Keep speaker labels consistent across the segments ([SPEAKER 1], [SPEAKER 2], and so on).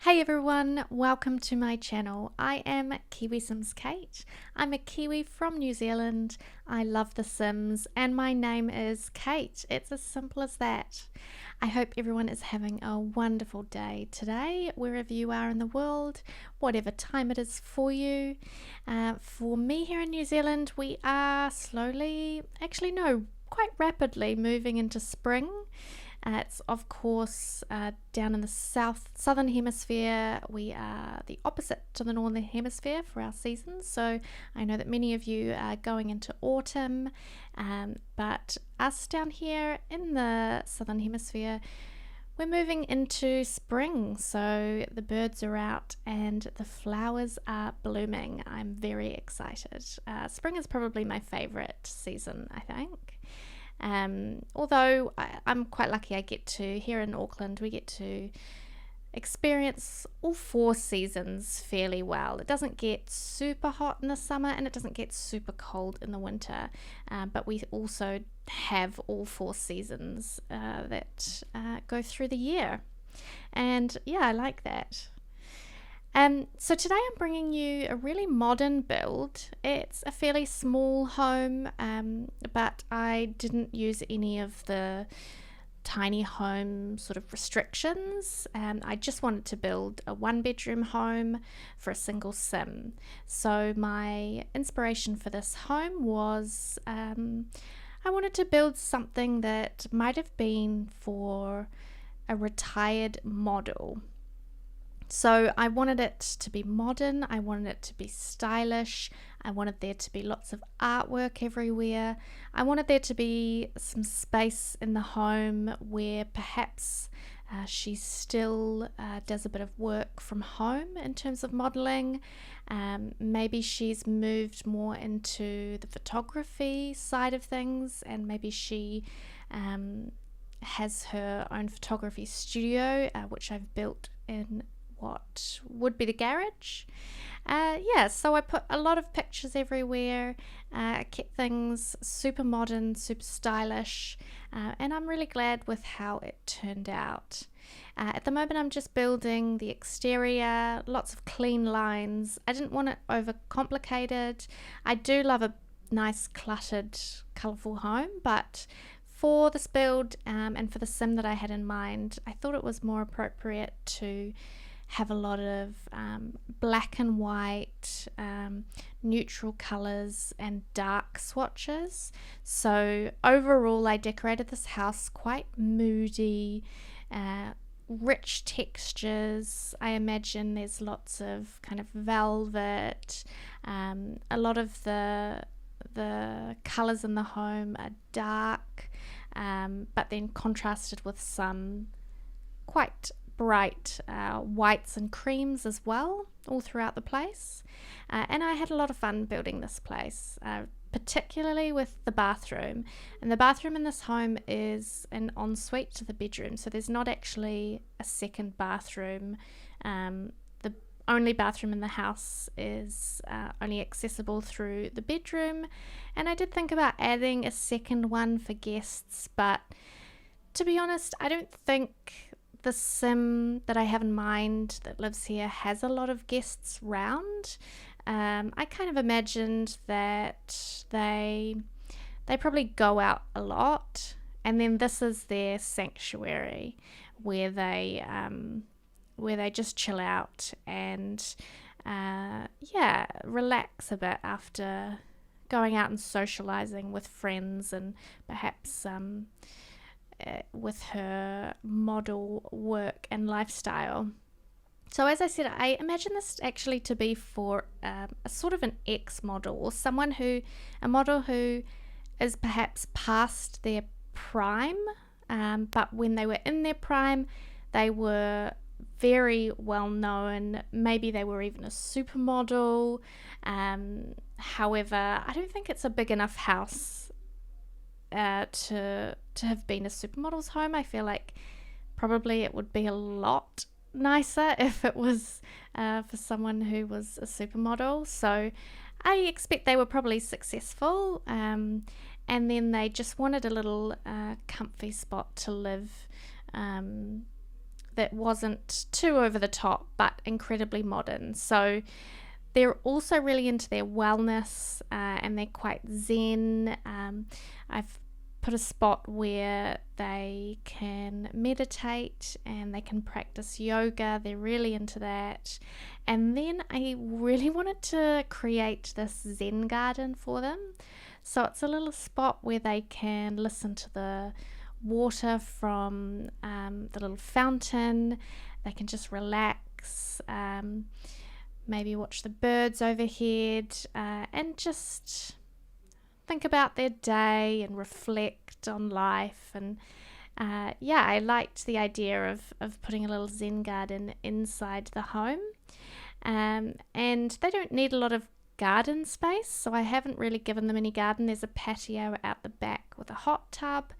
[SPEAKER 1] Hey everyone, welcome to my channel. I am KiwiSimsKate. I'm a Kiwi from New Zealand. I love The Sims and my name is Kate. It's as simple as that. I hope everyone is having a wonderful day today, wherever you are in the world, whatever time it is for you. For me here in New Zealand, we are quite rapidly moving into spring. It's of course down in the southern hemisphere. We are the opposite to the northern hemisphere for our seasons, so I know that many of you are going into autumn, but us down here in the southern hemisphere, we're moving into spring. So the birds are out and the flowers are blooming. I'm very excited. Spring is probably my favorite season, I think. Although I'm quite lucky, here in Auckland, we get to experience all four seasons fairly well. It doesn't get super hot in the summer and it doesn't get super cold in the winter, but we also have all four seasons that go through the year. And yeah, I like that. So today I'm bringing you a really modern build. It's a fairly small home, but I didn't use any of the tiny home sort of restrictions. I just wanted to build a one-bedroom home for a single sim. So my inspiration for this home was I wanted to build something that might have been for a retired model. So I wanted it to be modern, I wanted it to be stylish, I wanted there to be lots of artwork everywhere, I wanted there to be some space in the home where perhaps she still does a bit of work from home in terms of modelling. Maybe she's moved more into the photography side of things, and maybe she has her own photography studio, which I've built in what would be the garage. So I put a lot of pictures everywhere, kept things super modern, super stylish, and I'm really glad with how it turned out. At the moment I'm just building the exterior, lots of clean lines. I didn't want it overcomplicated. I do love a nice cluttered, colourful home, but for this build and for the sim that I had in mind, I thought it was more appropriate to have a lot of black and white, neutral colours and dark swatches. So overall I decorated this house quite moody, rich textures. I imagine there's lots of kind of velvet. A lot of the colours in the home are dark, but then contrasted with some quite bright whites and creams as well, all throughout the place. And I had a lot of fun building this place, particularly with the bathroom. And the bathroom in this home is an ensuite to the bedroom, so there's not actually a second bathroom. The only bathroom in the house is only accessible through the bedroom, and I did think about adding a second one for guests, but to be honest, I don't think the sim that I have in mind that lives here has a lot of guests round. I kind of imagined that they probably go out a lot, and then this is their sanctuary where they just chill out and relax a bit after going out and socializing with friends and perhaps with her model work and lifestyle. So as I said, I imagine this actually to be for a sort of an ex-model, or a model who is perhaps past their prime, but when they were in their prime they were very well known. Maybe they were even a supermodel. However, I don't think it's a big enough house to have been a supermodel's home. I feel like probably it would be a lot nicer if it was for someone who was a supermodel. So I expect they were probably successful, and then they just wanted a little comfy spot to live that wasn't too over the top, but incredibly modern. So they're also really into their wellness, and they're quite zen. I've put a spot where they can meditate and they can practice yoga. They're really into that. And then I really wanted to create this Zen Garden for them. So it's a little spot where they can listen to the water from the little fountain. They can just relax, maybe watch the birds overhead, and just think about their day and reflect on life. And I liked the idea of putting a little Zen garden inside the home. And they don't need a lot of garden space, so I haven't really given them any garden. There's a patio out the back with a hot tub,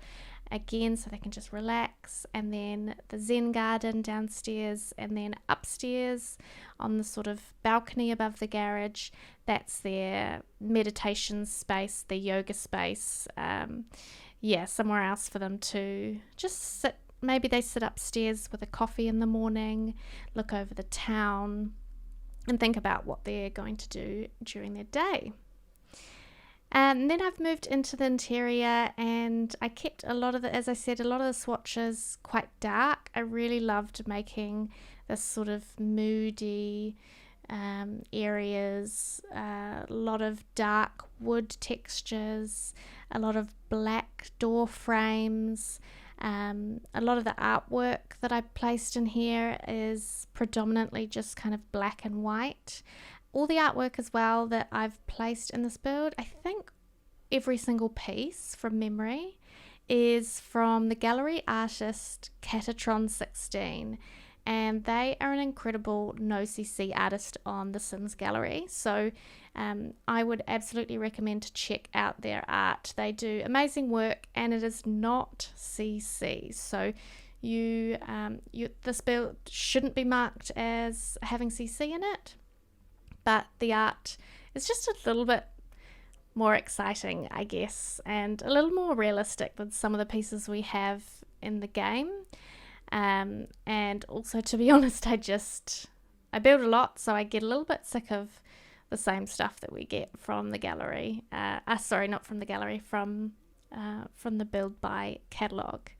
[SPEAKER 1] again, so they can just relax, and then the Zen garden downstairs, and then upstairs on the sort of balcony above the garage, that's their meditation space, their yoga space. Somewhere else for them to just sit. Maybe they sit upstairs with a coffee in the morning, look over the town, and think about what they're going to do during their day. And then I've moved into the interior, and I kept a lot of the swatches quite dark. I really loved making this sort of moody areas, a lot of dark wood textures, a lot of black door frames. A lot of the artwork that I placed in here is predominantly just kind of black and white. All the artwork as well that I've placed in this build, I think every single piece from memory is from the gallery artist Catatron16, and they are an incredible no CC artist on the Sims Gallery. So I would absolutely recommend to check out their art. They do amazing work, and it is not CC. So this build shouldn't be marked as having CC in it, but the art is just a little bit more exciting, I guess, and a little more realistic than some of the pieces we have in the game. And also, to be honest, I build a lot, so I get a little bit sick of the same stuff that we get from the gallery. Not from the gallery, from the Build By catalogue.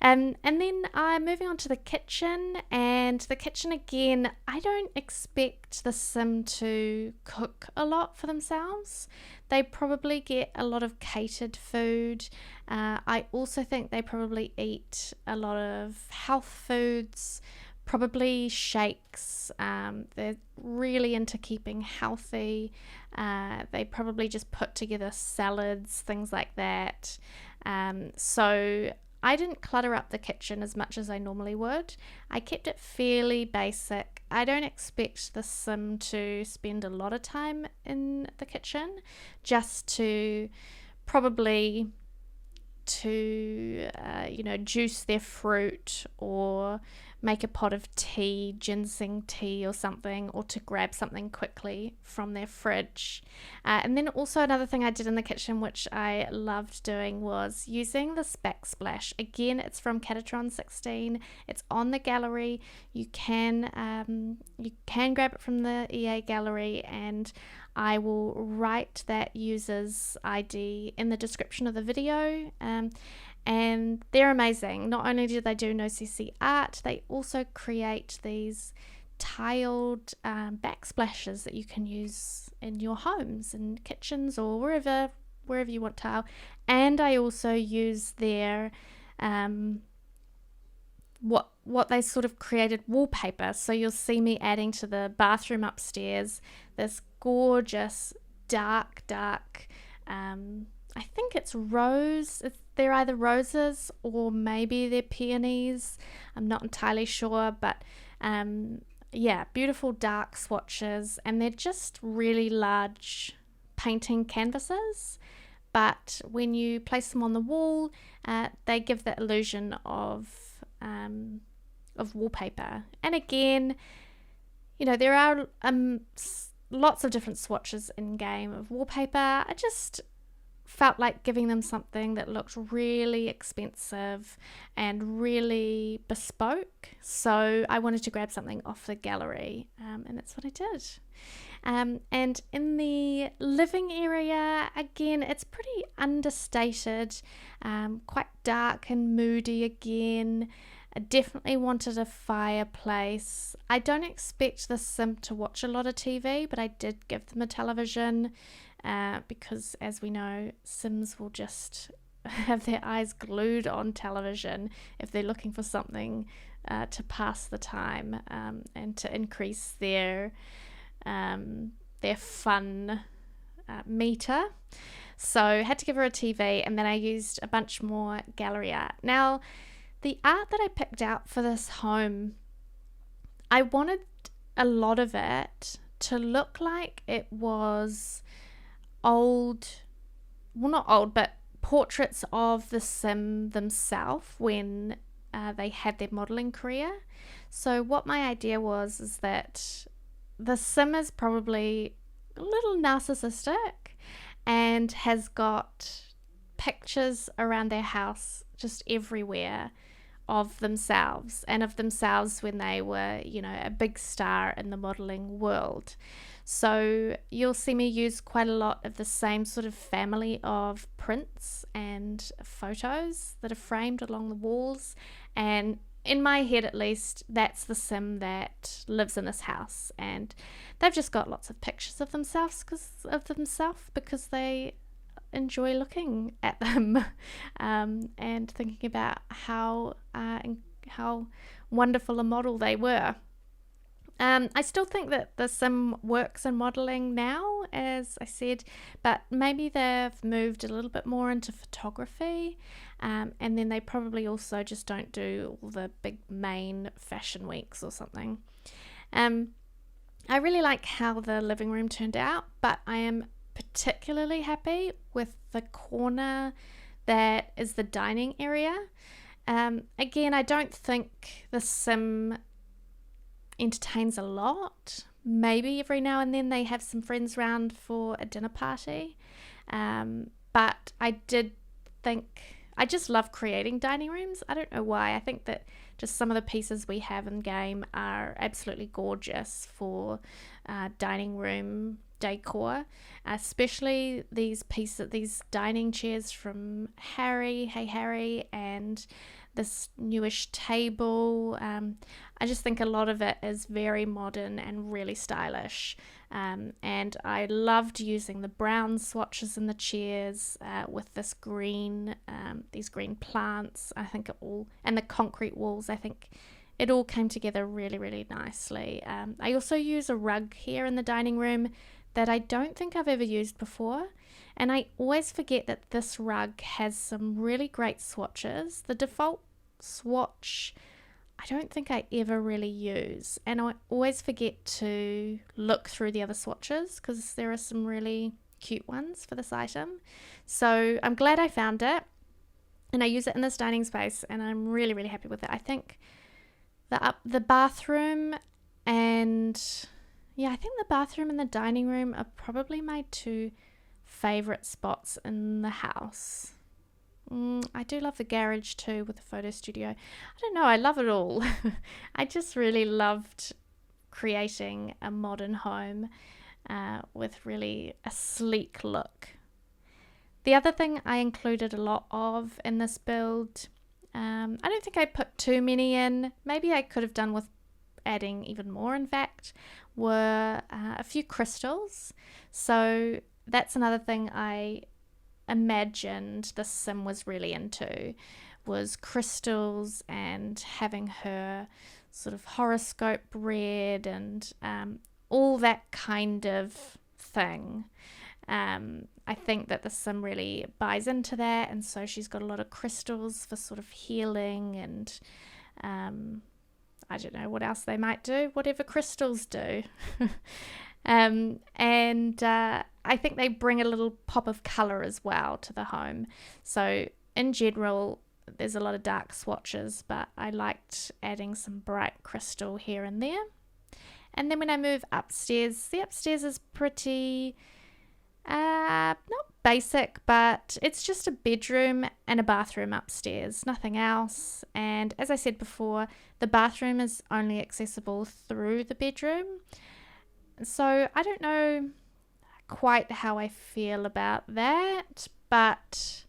[SPEAKER 1] And then I'm moving on to the kitchen, and the kitchen again, I don't expect the Sim to cook a lot for themselves. They probably get a lot of catered food. I also think they probably eat a lot of health foods, probably shakes. They're really into keeping healthy. They probably just put together salads, things like that. So I didn't clutter up the kitchen as much as I normally would. I kept it fairly basic. I don't expect the Sim to spend a lot of time in the kitchen, just to probably juice their fruit, or make a pot of tea, ginseng tea or something, or to grab something quickly from their fridge. And then also another thing I did in the kitchen, which I loved doing, was using this Backsplash. Again, it's from Catatron16. It's on the gallery. You can grab it from the EA gallery, and I will write that user's ID in the description of the video. And they're amazing. Not only do they do no CC art, they also create these tiled backsplashes that you can use in your homes and kitchens, or wherever you want tile. And I also use their what they sort of created wallpaper. So you'll see me adding to the bathroom upstairs this gorgeous dark I think it's rose. They're either roses or maybe they're peonies. I'm not entirely sure, but beautiful dark swatches, and they're just really large painting canvases. But when you place them on the wall, they give the illusion of wallpaper. And again, there are lots of different swatches in game of wallpaper. I just felt like giving them something that looked really expensive and really bespoke. So I wanted to grab something off the gallery, and that's what I did. And in the living area, again, it's pretty understated, quite dark and moody again. I definitely wanted a fireplace. I don't expect the sim to watch a lot of TV, but I did give them a television because, as we know, Sims will just have their eyes glued on television if they're looking for something to pass the time and to increase their fun meter. So I had to give her a TV, and then I used a bunch more gallery art. Now, the art that I picked out for this home, I wanted a lot of it to look like it was old, well, not old, but portraits of the sim themselves when they had their modeling career. So what my idea was is that the sim is probably a little narcissistic and has got pictures around their house just everywhere of themselves, and of themselves when they were, a big star in the modeling world. So you'll see me use quite a lot of the same sort of family of prints and photos that are framed along the walls, and in my head at least, that's the sim that lives in this house, and they've just got lots of pictures of themselves because they enjoy looking at them and thinking about how wonderful a model they were. I still think that the sim works in modeling now, as I said, but maybe they've moved a little bit more into photography, and then they probably also just don't do all the big main fashion weeks or something. I really like how the living room turned out, but I am particularly happy with the corner that is the dining area. Again, I don't think the sim entertains a lot. Maybe every now and then they have some friends round for a dinner party, but I just love creating dining rooms. I don't know why. I think that just some of the pieces we have in game are absolutely gorgeous for dining room decor, especially these dining chairs from Hey Harry, and this newish table. I just think a lot of it is very modern and really stylish, and I loved using the brown swatches in the chairs with this green, these green plants. I think and the concrete walls, I think it all came together really, really nicely. I also use a rug here in the dining room that I don't think I've ever used before, and I always forget that this rug has some really great swatches. The default swatch I don't think I ever really use, and I always forget to look through the other swatches because there are some really cute ones for this item. So I'm glad I found it, and I use it in this dining space, and I'm really, really happy with it. I think the bathroom and the dining room are probably my two favorite spots in the house. I do love the garage too with the photo studio. I don't know, I love it all. I just really loved creating a modern home with really a sleek look. The other thing I included a lot of in this build, I don't think I put too many in. Maybe I could have done with adding even more, in fact, were a few crystals. So that's another thing I imagined the sim was really into, was crystals and having her sort of horoscope read and all that kind of thing. I think that the sim really buys into that, and so she's got a lot of crystals for sort of healing and I don't know what else they might do, whatever crystals do. I think they bring a little pop of colour as well to the home. So in general, there's a lot of dark swatches, but I liked adding some bright crystal here and there. And then when I move upstairs, the upstairs is pretty Not basic, but it's just a bedroom and a bathroom upstairs, nothing else. And as I said before, the bathroom is only accessible through the bedroom. So I don't know quite how I feel about that, but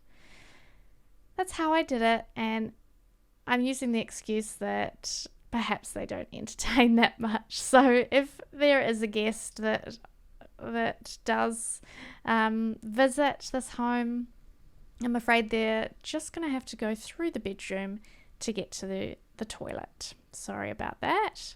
[SPEAKER 1] that's how I did it. And I'm using the excuse that perhaps they don't entertain that much. So if there is a guest that does visit this home, I'm afraid they're just going to have to go through the bedroom to get to the toilet. Sorry about that.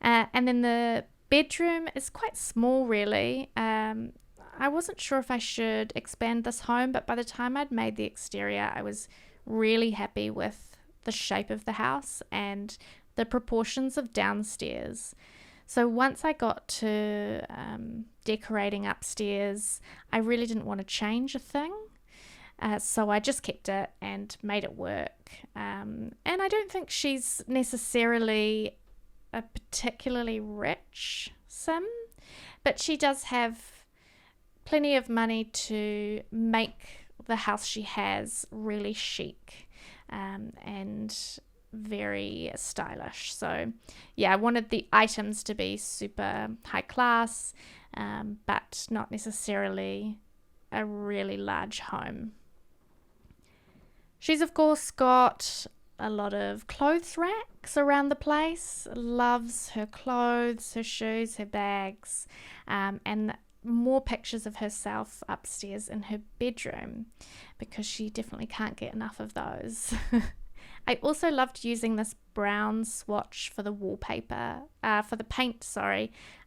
[SPEAKER 1] And then the bedroom is quite small, really. I wasn't sure if I should expand this home, but by the time I'd made the exterior, I was really happy with the shape of the house and the proportions of downstairs. So once I got to decorating upstairs, I really didn't want to change a thing. So I just kept it and made it work. And I don't think she's necessarily a particularly rich sim, but she does have plenty of money to make the house she has really chic and very stylish. So yeah, I wanted the items to be super high class, but not necessarily a really large home. She's of course got a lot of clothes racks around the place, loves her clothes, her shoes, her bags, and more pictures of herself upstairs in her bedroom because she definitely can't get enough of those. I also loved using this brown swatch for the wallpaper, for the paint,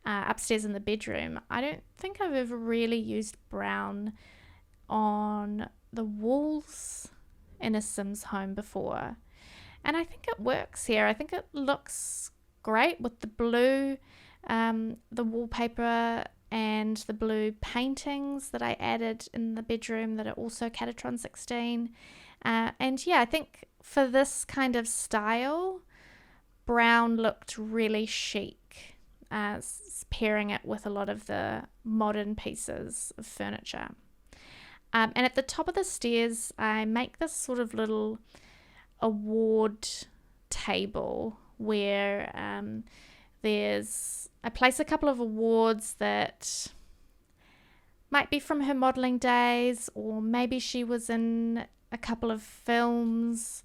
[SPEAKER 1] upstairs in the bedroom. I don't think I've ever really used brown on the walls in a Sims home before. And I think it works here. I think it looks great with the blue, the wallpaper and the blue paintings that I added in the bedroom that are also Catatron 16. And yeah, I think for this kind of style, brown looked really chic, pairing it with a lot of the modern pieces of furniture. And at the top of the stairs, I make this sort of little award table where I place a couple of awards that might be from her modelling days, or maybe she was in a couple of films,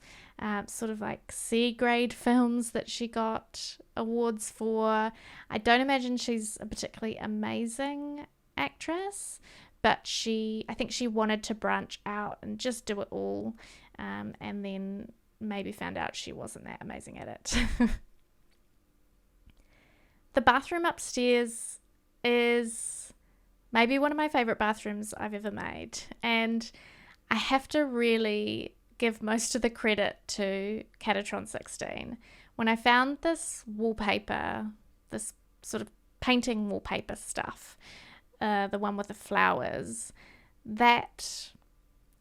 [SPEAKER 1] sort of like C-grade films that she got awards for. I don't imagine she's a particularly amazing actress, but I think she wanted to branch out and just do it all, and then maybe found out she wasn't that amazing at it. The bathroom upstairs is maybe one of my favourite bathrooms I've ever made, and I have to really give most of the credit to Catatron 16. When I found this wallpaper, this sort of painting wallpaper stuff, the one with the flowers, that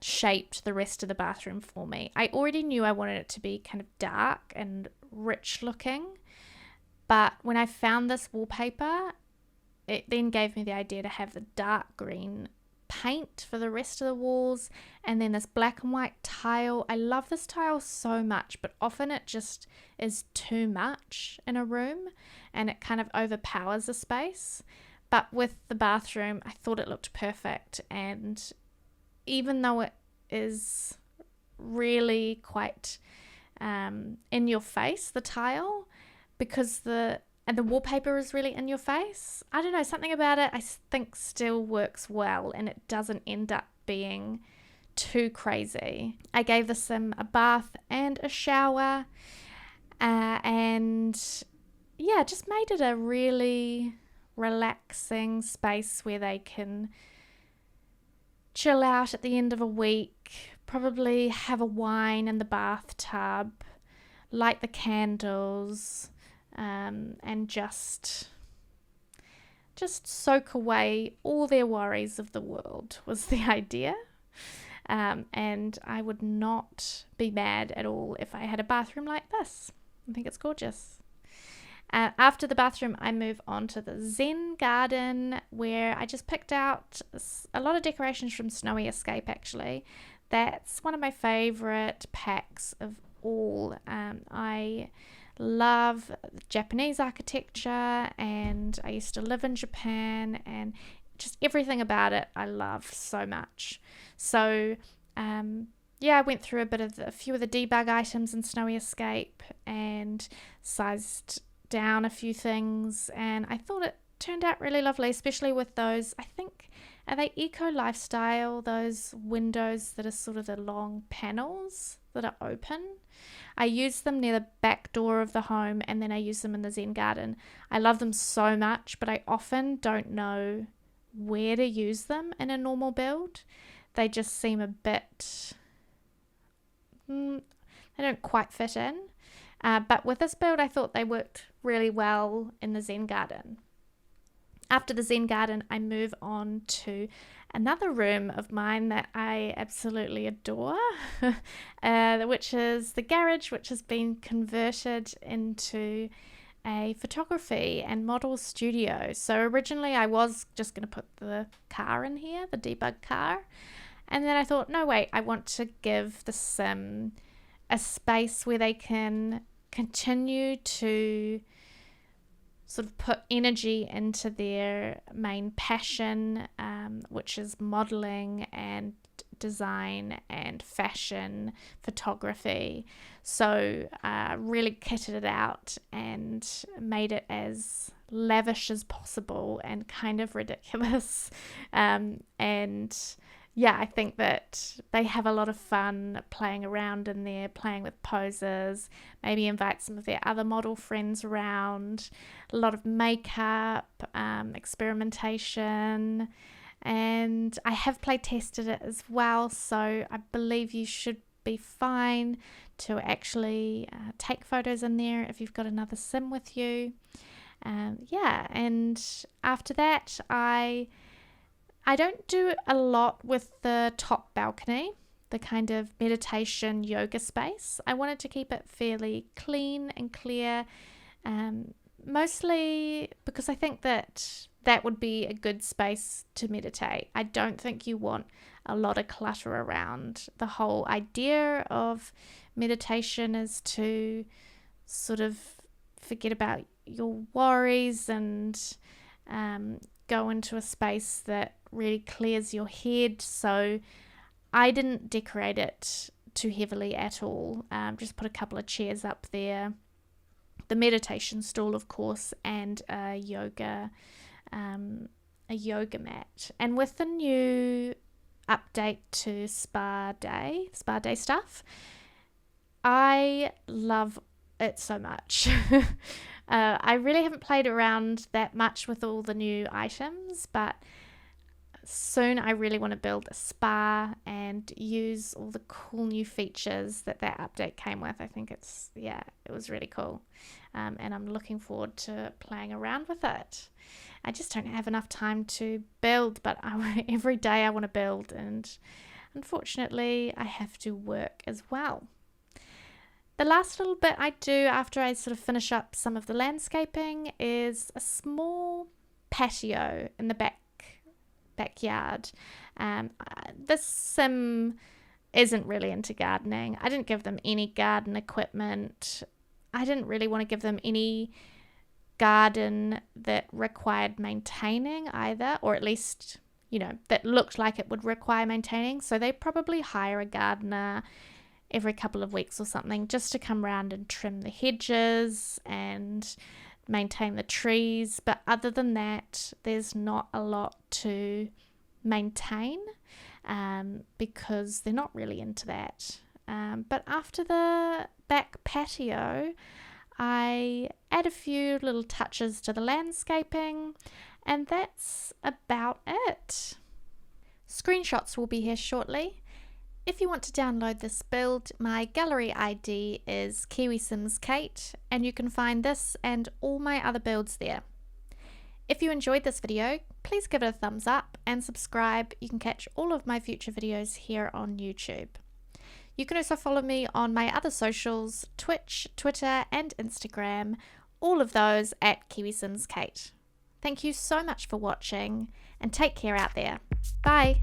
[SPEAKER 1] shaped the rest of the bathroom for me. I already knew I wanted it to be kind of dark and rich looking, but when I found this wallpaper, it then gave me the idea to have the dark green paint for the rest of the walls, and then this black and white tile. I love this tile so much, but often it just is too much in a room and it kind of overpowers a space. But with the bathroom, I thought it looked perfect, and even though it is really quite in your face, the tile, because the wallpaper is really in your face, I don't know, something about it I think still works well, and it doesn't end up being too crazy. I gave the sim a bath and a shower, and yeah, just made it a really relaxing space where they can chill out at the end of a week, probably have a wine in the bathtub, light the candles, and just soak away all their worries of the world was the idea. And I would not be mad at all if I had a bathroom like this. I think it's gorgeous. After the bathroom, I move on to the Zen Garden, where I just picked out a lot of decorations from Snowy Escape, actually. That's one of my favourite packs of all. I love Japanese architecture, and I used to live in Japan, and just everything about it I love so much. So I went through a few of the debug items in Snowy Escape and sized down a few things, and I thought it turned out really lovely, especially with those, I think, are they eco lifestyle, those windows that are sort of the long panels that are open. I use them near the back door of the home, and then I use them in the Zen Garden. I love them so much, but I often don't know where to use them in a normal build. They just seem a bit, they don't quite fit in. But with this build, I thought they worked really well in the Zen Garden. After the Zen Garden, I move on to another room of mine that I absolutely adore, which is the garage, which has been converted into a photography and model studio. So originally I was just going to put the car in here, the debug car. And then I thought, no, wait, I want to give the sim a space where they can continue to sort of put energy into their main passion, which is modeling and design and fashion photography. So really kitted it out and made it as lavish as possible and kind of ridiculous. I think that they have a lot of fun playing around in there, playing with poses, maybe invite some of their other model friends around, a lot of makeup, experimentation, and I have play tested it as well, so I believe you should be fine to actually take photos in there if you've got another sim with you. And after that, I don't do a lot with the top balcony, the kind of meditation yoga space. I wanted to keep it fairly clean and clear, mostly because I think that would be a good space to meditate. I don't think you want a lot of clutter around. The whole idea of meditation is to sort of forget about your worries and go into a space that really clears your head. So I didn't decorate it too heavily at all. Just put a couple of chairs up there, the meditation stool, of course, and a yoga mat. And with the new update to spa day stuff, I love it so much. I really haven't played around that much with all the new items, but soon I really want to build a spa and use all the cool new features that update came with. I think it was really cool, and I'm looking forward to playing around with it. I just don't have enough time to build, but every day I want to build, and unfortunately I have to work as well. The last little bit I do after I sort of finish up some of the landscaping is a small patio in the backyard. This sim isn't really into gardening. I didn't give them any garden equipment. I didn't really want to give them any garden that required maintaining either, or at least, that looked like it would require maintaining. So they probably hire a gardener every couple of weeks or something just to come around and trim the hedges and maintain the trees. But other than that, there's not a lot to maintain because they're not really into that. But after the back patio, I add a few little touches to the landscaping, and that's about it. Screenshots will be here shortly. If you want to download this build, my gallery ID is KiwiSimsKate, and you can find this and all my other builds there. If you enjoyed this video, please give it a thumbs up and subscribe. You can catch all of my future videos here on YouTube. You can also follow me on my other socials, Twitch, Twitter and Instagram, all of those at KiwiSimsKate. Thank you so much for watching, and take care out there. Bye.